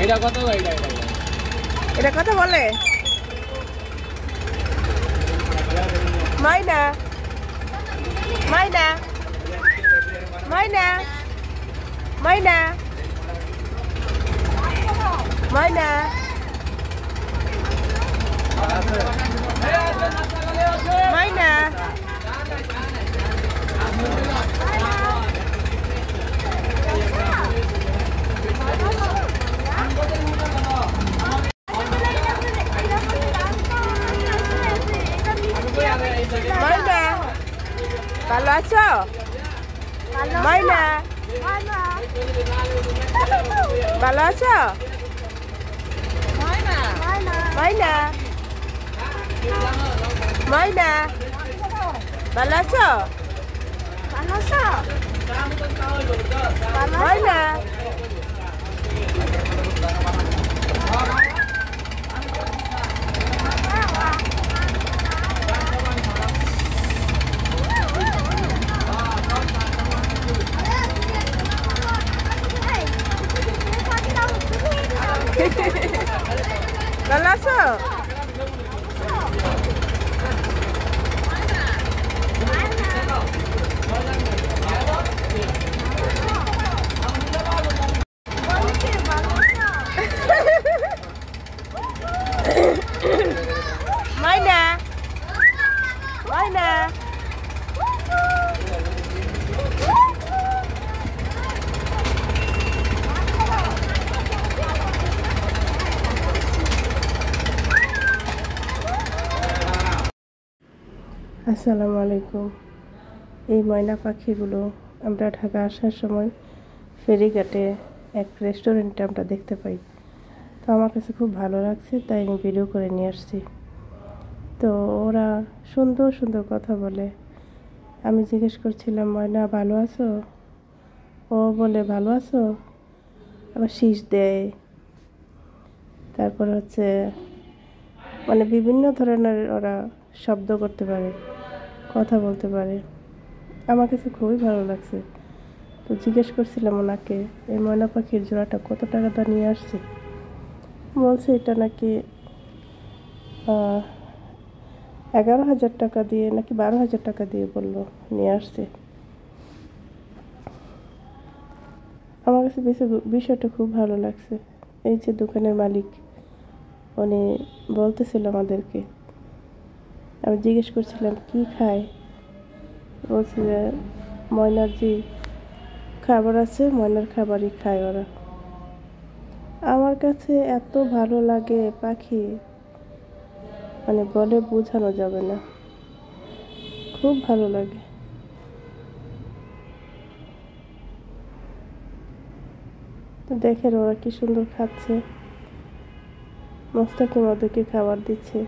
এটা কত এটা কথা বলে মাইনা মাইনা মাইনা মাইনা মাইনা মাইনা মাইনা ভালো আছো মাইনা ভালো আছো মাইনা মাইনা মাইনা ভালো আছো মাইনা ভালো আছো মাইনা মাইনা আসসালামু আলাইকুম। এই ময়না পাখিগুলো আমরা ঢাকা আসার সময় ফেরিঘাটে এক রেস্টুরেন্টে আমরা দেখতে পাই। তো আমার কাছে খুব ভালো লাগছে, তাই আমি ভিডিও করে নিয়ে আসছি। তো ওরা সুন্দর সুন্দর কথা বলে। আমি জিজ্ঞেস করছিলাম, ময়না ভালো আছো? ও বলে ভালো আছো, আবার শীষ দেয়। তারপর হচ্ছে মানে বিভিন্ন ধরনের ওরা শব্দ করতে পারে, কথা বলতে পারে। আমার কাছে খুবই ভালো লাগছে। তো জিজ্ঞেস করছিলাম ওনাকে, এই ময়না পাখির জোড়াটা কত টাকা দা নিয়ে আসছে। বলছে এটা নাকি 11,000 টাকা দিয়ে নাকি 12,000 টাকা দিয়ে বললো নিয়ে আসছে। আমার কাছে বিষয়টা খুব ভালো লাগছে। এই যে দোকানের মালিক, উনি বলতেছিল আমাদেরকে, আমি জিজ্ঞেস করছিলাম কি খায়। বলছি যে ময়নার যে খাবার আছে, ময়নার খাবারই খায় ওরা। আমার কাছে এত ভালো লাগে পাখি, মানে বলে বোঝানো যাবে না, খুব ভালো লাগে। তো দেখেন ওরা কি সুন্দর খাচ্ছে। মোস্তাকিম ওদেরকে খাবার দিচ্ছে।